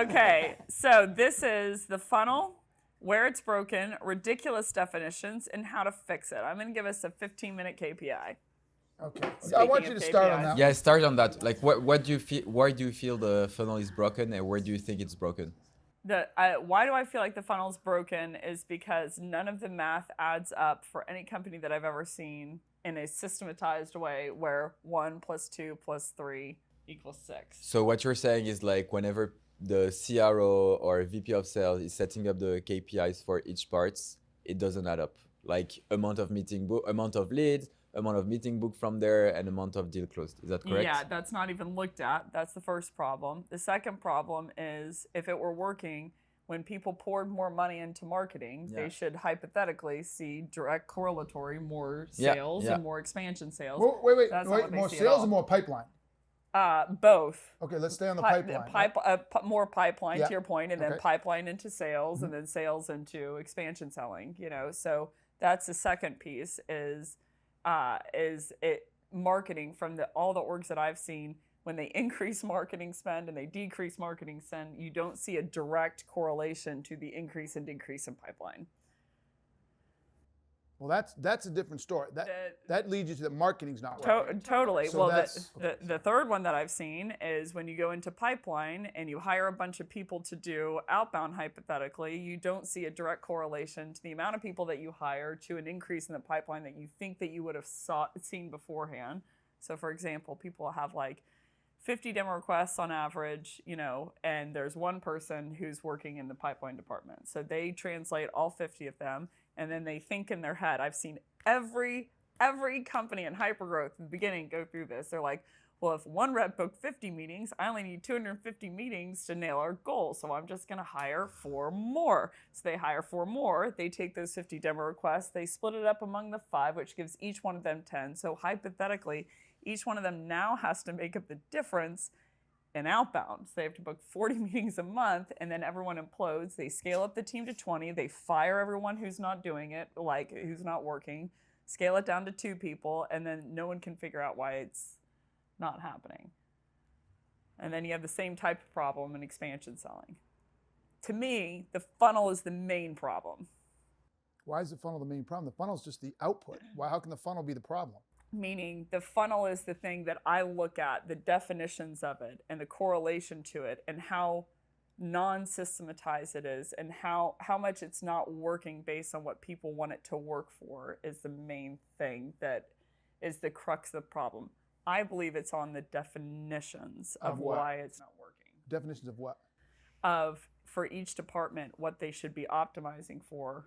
Okay, so this is the funnel, where it's broken, ridiculous definitions, and how to fix it. I'm going to give us a 15-minute KPI. Okay. I want you to start on that. Yeah, start on that. Like, what do you feel? Why do you feel the funnel is broken, and where do you think it's broken? Why do I feel like the funnel's broken is because none of the math adds up for any company that I've ever seen in a systematized way where 1 + 2 + 3 = 6. So what you're saying is like whenever the CRO or VP of sales is setting up the KPIs for each parts, it doesn't add up. Like amount of amount of leads, amount of meeting book from there, and amount of deal closed. Is that correct? Yeah, that's not even looked at. That's the first problem. The second problem is if it were working, when people poured more money into marketing, they should hypothetically see direct correlatory more sales and more expansion sales. Wait. More sales or more pipeline? Both. Okay, let's stay on the pipeline. More pipeline to your point, and then pipeline into sales, and then sales into expansion selling. So that's the second piece is it marketing from all the orgs that I've seen. When they increase marketing spend and they decrease marketing spend, you don't see a direct correlation to the increase and decrease in pipeline. Well, that's a different story. That leads you to the marketing's not working. Totally. So well, the third one that I've seen is when you go into pipeline and you hire a bunch of people to do outbound, hypothetically, you don't see a direct correlation to the amount of people that you hire to an increase in the pipeline that you think that you would have seen beforehand. So, for example, people have like 50 demo requests on average, and there's one person who's working in the pipeline department. So they translate all 50 of them, and then they think in their head. I've seen every company in hypergrowth in the beginning go through this. They're like, well, if one rep booked 50 meetings, I only need 250 meetings to nail our goal. So I'm just going to hire 4 more. So they hire 4 more. They take those 50 demo requests. They split it up among the 5, which gives each one of them 10. So hypothetically, each one of them now has to make up the difference in outbound. So they have to book 40 meetings a month, and then everyone implodes. They scale up the team to 20. They fire everyone who's not doing it, like who's not working, scale it down to 2 people, and then no one can figure out why it's not happening. And then you have the same type of problem in expansion selling. To me, the funnel is the main problem. Why is the funnel the main problem? The funnel is just the output. How can the funnel be the problem? Meaning the funnel is the thing that I look at, the definitions of it and the correlation to it and how non-systematized it is and how much it's not working based on what people want it to work for is the main thing that is the crux of the problem. I believe it's on the definitions of why it's not working. Definitions of what? Of, for each department, what they should be optimizing for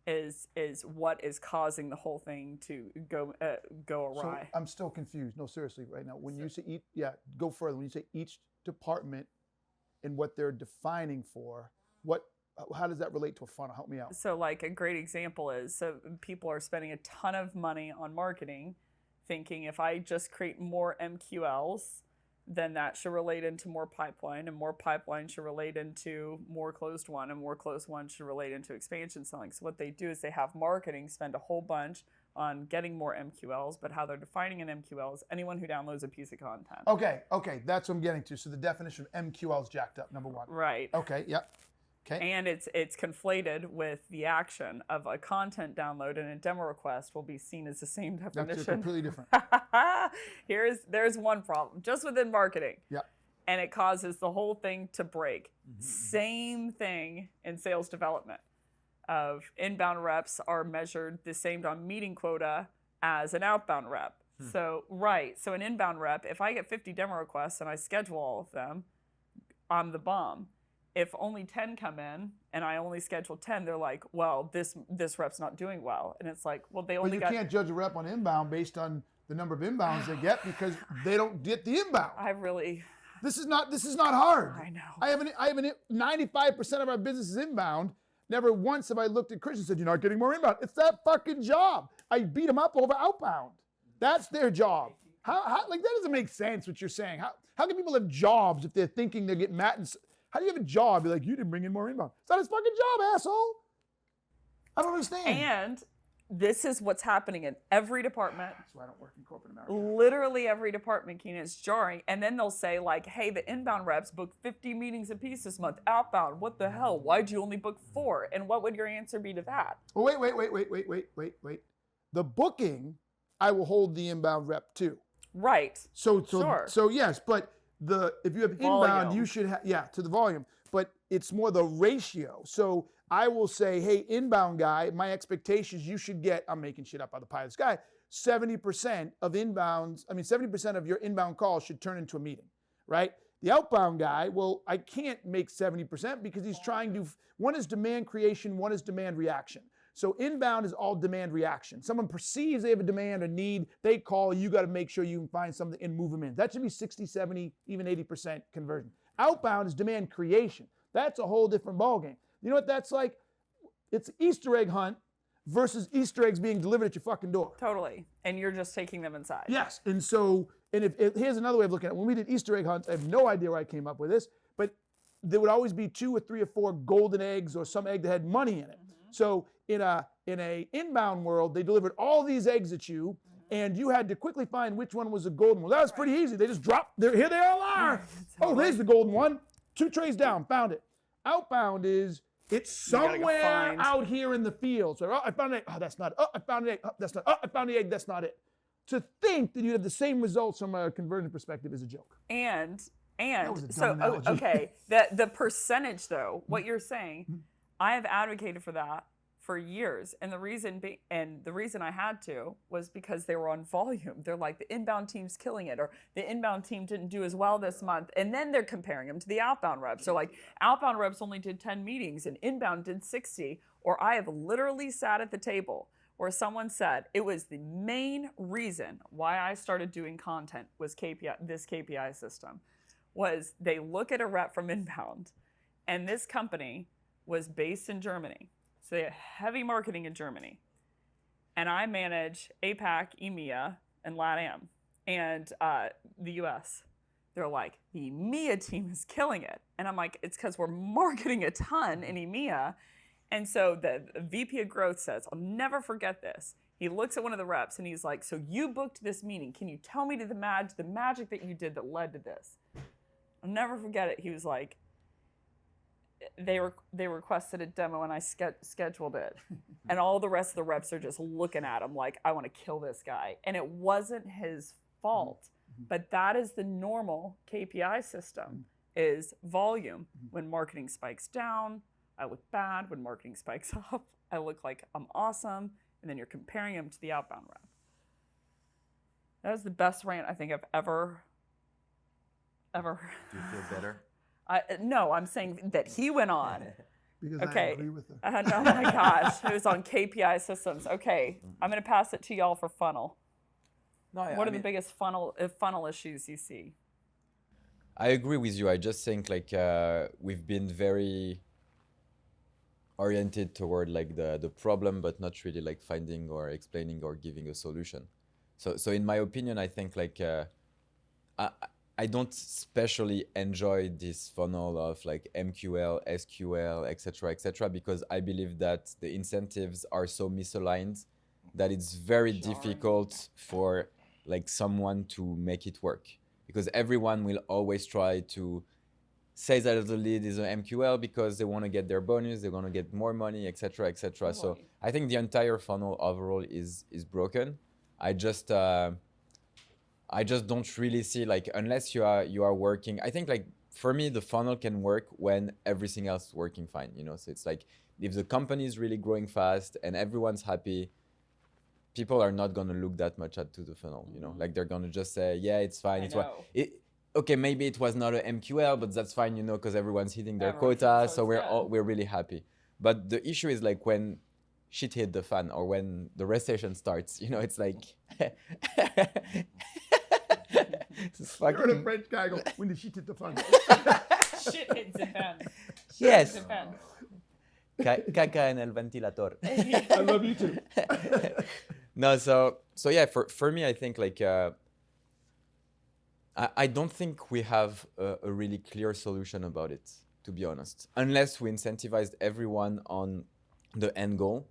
is what is causing the whole thing to go awry. So I'm still confused. No, seriously, right now. When you say go further. When you say each department and what they're defining for, how does that relate to a funnel? Help me out. So like a great example is, so people are spending a ton of money on marketing, thinking if I just create more MQLs, then that should relate into more pipeline, and more pipeline should relate into more closed one, and more closed one should relate into expansion selling. So what they do is they have marketing spend a whole bunch on getting more MQLs, but how they're defining an MQL is anyone who downloads a piece of content. Okay, that's what I'm getting to. So the definition of MQL is jacked up, number 1. Right. Okay, yep. Okay. And it's conflated with the action of a content download and a demo request will be seen as the same definition. That's completely different. There's one problem just within marketing. Yeah. And it causes the whole thing to break. Mm-hmm. Same thing in sales development. Of inbound reps are measured the same on meeting quota as an outbound rep. So an inbound rep, if I get 50 demo requests and I schedule all of them, I'm the bomb. If only 10 come in and I only schedule 10, they're like, well, this rep's not doing well. And it's like, well, they only got... But you can't judge a rep on inbound based on the number of inbounds they get because they don't get the inbound. This is not hard. I know. I have 95% of our business is inbound. Never once have I looked at Chris and said, you're not getting more inbound. It's that fucking job. I beat them up over outbound. That's their job. How that doesn't make sense what you're saying. How can people have jobs if they're thinking they're getting mad? How do you have a job? You're like, you didn't bring in more inbound. It's not his fucking job, asshole. I don't understand. And this is what's happening in every department. That's why I don't work in corporate America. Literally every department, Keenan, is jarring. And then they'll say, like, hey, the inbound reps booked 50 meetings apiece this month. Outbound, what the hell? Why'd you only book 4? And what would your answer be to that? Oh, wait. The booking, I will hold the inbound rep too. Right. So Sure. yes, but if you have inbound, Volume. you should have, to the volume, but it's more the ratio. So I will say, hey, inbound guy, my expectations, you should get, I'm making shit up out of the pie of the sky, 70% of inbounds, 70% of your inbound calls should turn into a meeting, right? The outbound guy, well, I can't make 70% because he's trying to, one is demand creation, one is demand reaction. So inbound is all demand reaction. Someone perceives they have a demand, a need, they call, you got to make sure you can find something and move them in. That should be 60, 70, even 80% conversion. Outbound is demand creation. That's a whole different ballgame. You know what that's like? It's Easter egg hunt versus Easter eggs being delivered at your fucking door. Totally. And you're just taking them inside. Yes, and so, and if here's another way of looking at it. When we did Easter egg hunts, I have no idea where I came up with this, but there would always be 2 or 3 or 4 golden eggs or some egg that had money in it. So in a inbound world, they delivered all these eggs at you, and you had to quickly find which one was a golden one. That was pretty easy. They just dropped, here they all are. Oh, there's the golden one. 2 trays down, found it. Outbound is, it's somewhere out here in the field. So, I found an egg. Oh, that's not it. Oh, I found an egg. Oh, that's not it. Oh, I found the egg. That's not it. To think that you have the same results from a conversion perspective is a joke. And was a so, dumb analogy. okay, the percentage though, what you're saying, I have advocated for that for years. And the reason I had to was because they were on volume. They're like, the inbound team's killing it, or the inbound team didn't do as well this month. And then they're comparing them to the outbound reps. So like, outbound reps only did 10 meetings and inbound did 60. Or I have literally sat at the table where someone said it was the main reason why I started doing content was this KPI system, was they look at a rep from inbound, and this company was based in Germany. So they had heavy marketing in Germany. And I manage APAC, EMEA, and LATAM, and the US. They're like, the EMEA team is killing it. And I'm like, it's because we're marketing a ton in EMEA. And so the VP of growth says, I'll never forget this. He looks at one of the reps and he's like, so you booked this meeting. Can you tell me the magic that you did that led to this? I'll never forget it. He was like, they requested a demo and I scheduled it. And all the rest of the reps are just looking at him like, I want to kill this guy. And it wasn't his fault. But that is the normal KPI system, is volume. When marketing spikes down, I look bad. When marketing spikes up, I look like I'm awesome. And then you're comparing him to the outbound rep. That was the best rant I think I've ever. Do you feel better? No, I'm saying that he went on. Because Okay. I agree with her. Oh my gosh, it was on KPI systems. Okay, I'm going to pass it to y'all for funnel. No, What are the biggest funnel issues you see? I agree with you. I just think like we've been very oriented toward like the problem, but not really like finding or explaining or giving a solution. So in my opinion, I think like I don't especially enjoy this funnel of like MQL, SQL, etc., because I believe that the incentives are so misaligned that it's very difficult for like someone to make it work, because everyone will always try to say that the lead is an MQL because they want to get their bonus, they want to get more money, etc., So I think the entire funnel overall is broken. I just don't really see, like, unless you are working. I think like for me the funnel can work when everything else is working fine, you know. So it's like if the company is really growing fast and everyone's happy, people are not gonna look that much to the funnel, you know. Like they're gonna just say, yeah, it's fine. Okay, maybe it was not an MQL, but that's fine, you know, because everyone's hitting their quota, so we're really happy. But the issue is like when shit hit the fan or when the recession starts, you know, it's like it's You heard a French guy go, when did she hit the fan? Shit hits the fan. Yes. Caca en el ventilador. I love you too. No, so yeah, for me, I think like I don't think we have a really clear solution about it, to be honest, unless we incentivized everyone on the end goal.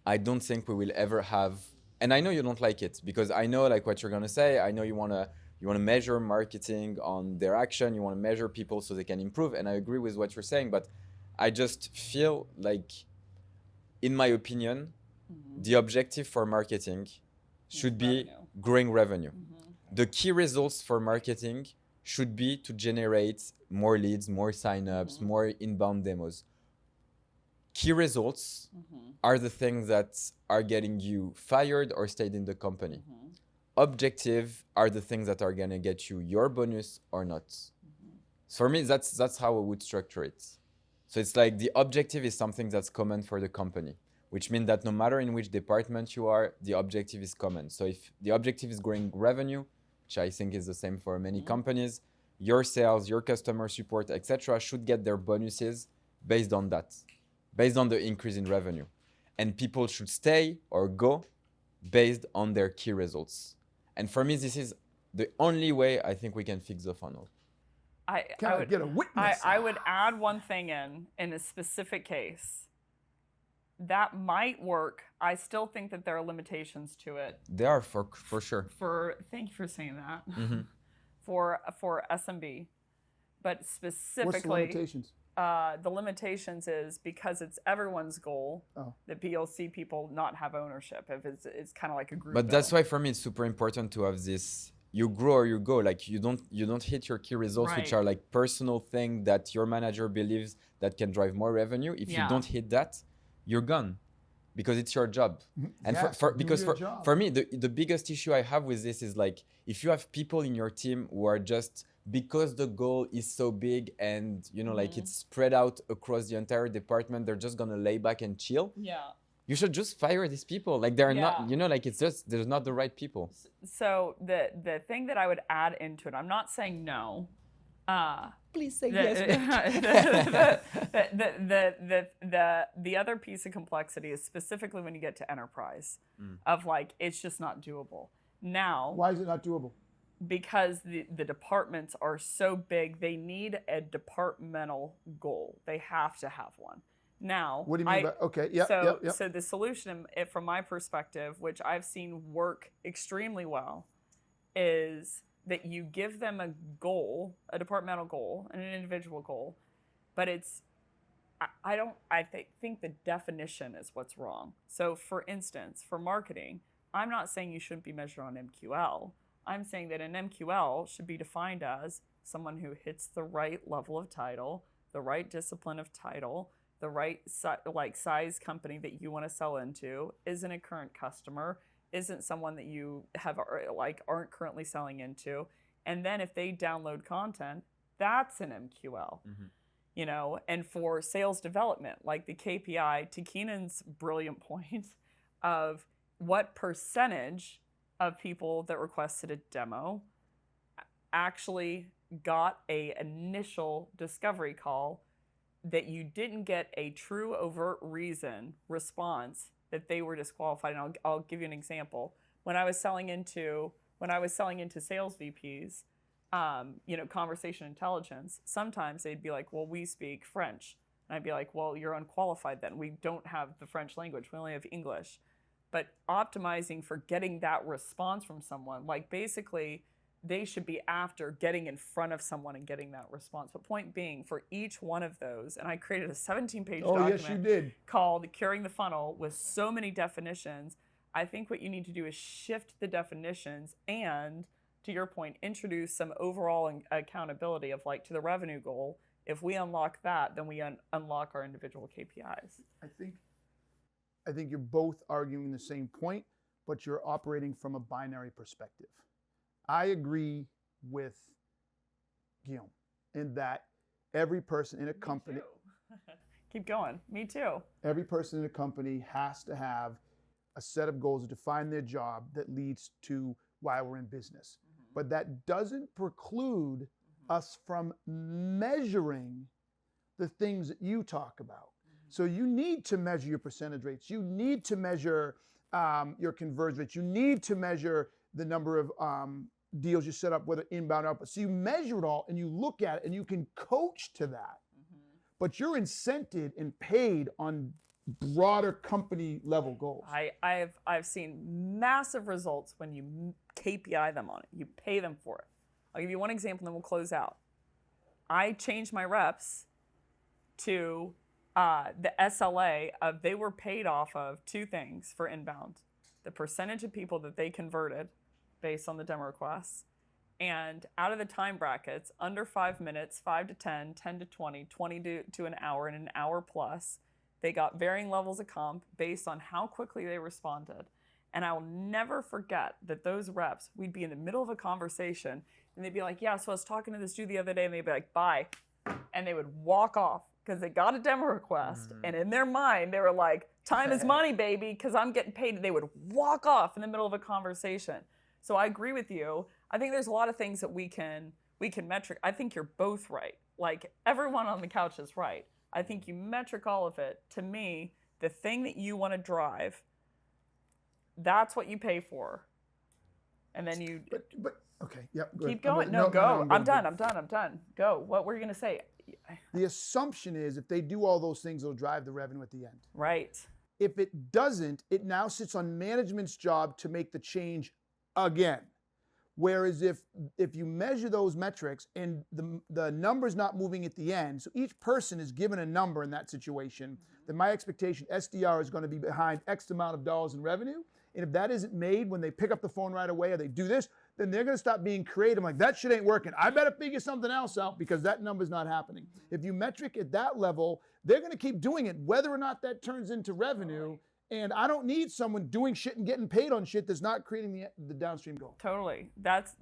I don't think we will ever have, and I know you don't like it because I know like what you're gonna say. I know you wanna measure marketing on their action. You wanna measure people so they can improve, and I agree with what you're saying. But I just feel like, in my opinion, the objective for marketing should be growing revenue. The key results for marketing should be to generate more leads, more signups, more inbound demos. Key results are the things that are getting you fired or stayed in the company. Objective are the things that are gonna get you your bonus or not. So for me, that's how I would structure it. So it's like the objective is something that's common for the company, which means that no matter in which department you are, the objective is common. So if the objective is growing revenue, which I think is the same for many companies, your sales, your customer support, etc., should get their bonuses based on that, based on the increase in revenue. And people should stay or go based on their key results. And for me, this is the only way I think we can fix the funnel. I would get a witness? I would add one thing in a specific case. That might work. I still think that there are limitations to it. They are for sure. Thank you for saying that. For SMB, but specifically, What's the limitations? The limitations is because it's everyone's goal that you'll see people not have ownership. If it's kind of like a group. But that's why for me it's super important to have this. You grow or you go. Like you don't hit your key results, which are like personal thing that your manager believes that can drive more revenue. If you don't hit that, you're gone, because it's your job. And for me, the biggest issue I have with this is like, if you have people in your team who are just, because the goal is so big and like it's spread out across the entire department, they're just gonna lay back and chill. You should just fire these people. Like they're not, like it's just, there's not the right people. So the thing that I would add into it, I'm not saying no. Please say yes. The other piece of complexity is specifically when you get to enterprise, of like, it's just not doable. Now, why is it not doable? Because the departments are so big, they need a departmental goal. They have to have one. Now, what do you mean by, okay, yeah. So the solution, from my perspective, which I've seen work extremely well, is that you give them a goal, a departmental goal, and an individual goal, but it's, I think the definition is what's wrong. So for instance, for marketing, I'm not saying you shouldn't be measured on MQL. I'm saying that an MQL should be defined as someone who hits the right level of title, the right discipline of title, the right size company that you want to sell into, isn't a current customer, isn't someone that you have aren't currently selling into, and then if they download content, that's an MQL. And for sales development, like the KPI, to Keenan's brilliant point of what percentage of people that requested a demo actually got a initial discovery call that you didn't get a true overt reason response that they were disqualified. And I'll give you an example. When I was selling into sales VPs, conversation intelligence, sometimes they'd be like, well, we speak French. And I'd be like, well, you're unqualified then. We don't have the French language. We only have English. But optimizing for getting that response from someone, like basically they should be after getting in front of someone and getting that response. But point being, for each one of those, and I created a 17-page document yes, you did. called Curing the Funnel with so many definitions. I think what you need to do is shift the definitions and, to your point, introduce some overall accountability of like to the revenue goal. If we unlock that, then we unlock our individual KPIs. I think you're both arguing the same point, but you're operating from a binary perspective. I agree with Guillaume in that every person in a company... Keep going. Me too. Every person in a company has to have a set of goals to define their job that leads to why we're in business. But that doesn't preclude us from measuring the things that you talk about. So you need to measure your percentage rates. You need to measure your conversion rates. You need to measure the number of deals you set up, whether inbound or outbound. So you measure it all and you look at it and you can coach to that. But you're incented and paid on broader company level goals. I've seen massive results when you KPI them on it. You pay them for it. I'll give you one example, and then we'll close out. I changed my reps to the SLA of they were paid off of two things for inbound: the percentage of people that they converted based on the demo requests, and out of the time brackets, under 5 minutes, 5 to 10, 10 to 20, 20 to an hour, and an hour plus, they got varying levels of comp based on how quickly they responded. And I will never forget that those reps, we'd be in the middle of a conversation, and they'd be like, yeah, so I was talking to this dude the other day, and they'd be like, bye. And they would walk off because they got a demo request. And in their mind, they were like, time is money, baby, because I'm getting paid. They would walk off in the middle of a conversation. So I agree with you. I think there's a lot of things that we can metric. I think you're both right. Like, everyone on the couch is right. I think you metric all of it. To me, the thing that you want to drive, that's what you pay for. And then you But okay, yep. keep going. No, go. I'm done. Go. What were you going to say? The assumption is if they do all those things, it'll drive the revenue at the end. Right. If it doesn't, it now sits on management's job to make the change again. Whereas if you measure those metrics and the number's not moving at the end, so each person is given a number in that situation, then my expectation SDR is going to be behind X amount of dollars in revenue. And if that isn't made when they pick up the phone right away or they do this, then they're going to stop being creative. Like, that shit ain't working. I better figure something else out because that number's not happening. If you metric at that level, they're going to keep doing it, whether or not that turns into revenue. And I don't need someone doing shit and getting paid on shit that's not creating the downstream goal. Totally. That's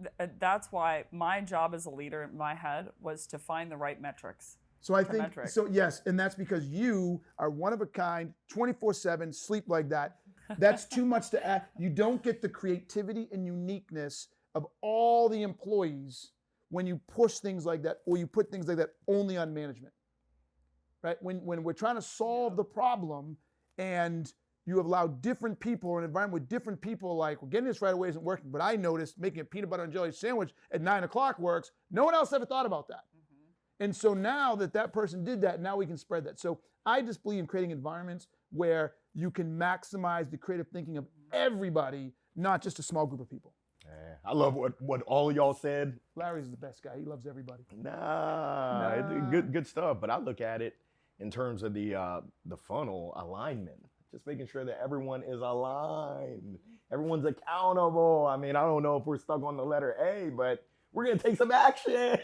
why my job as a leader in my head was to find the right metrics. So I think, so yes, and that's because you are one of a kind, 24/7, sleep like that. That's too much to add. You don't get the creativity and uniqueness of all the employees when you push things like that or you put things like that only on management, right? When we're trying to solve the problem and you have allowed different people or an environment with different people, like, well, getting this right away isn't working, but I noticed making a peanut butter and jelly sandwich at 9 o'clock works. No one else ever thought about that. And so now that person did that, now we can spread that. So I just believe in creating environments where you can maximize the creative thinking of everybody, not just a small group of people. Yeah, I love what all of y'all said. Larry's the best guy. He loves everybody. Nah. Good stuff. But I look at it in terms of the funnel alignment. Just making sure that everyone is aligned. Everyone's accountable. I mean, I don't know if we're stuck on the letter A, but we're going to take some action.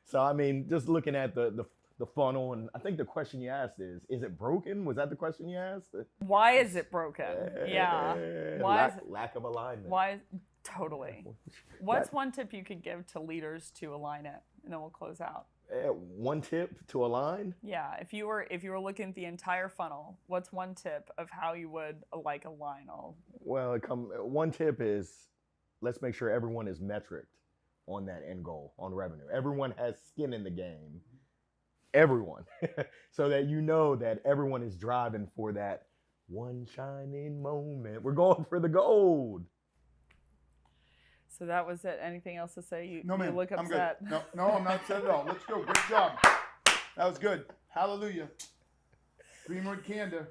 So, I mean, just looking at the funnel, and I think the question you asked is it broken? Was that the question you asked? Why is it broken? Yeah. Lack of alignment. Why? Totally. What's one tip you could give to leaders to align it? And then we'll close out. One tip to align? Yeah, if you were looking at the entire funnel, what's one tip of how you would align all? Well, one tip is let's make sure everyone is metriced on that end goal, on revenue. Everyone has skin in the game. Everyone. So that you know that everyone is driving for that one shining moment. We're going for the gold. So that was it. Anything else to say? You look I'm upset. good. No, I'm not upset at all. Let's go. Great job. That was good. Hallelujah. Green Room Candor.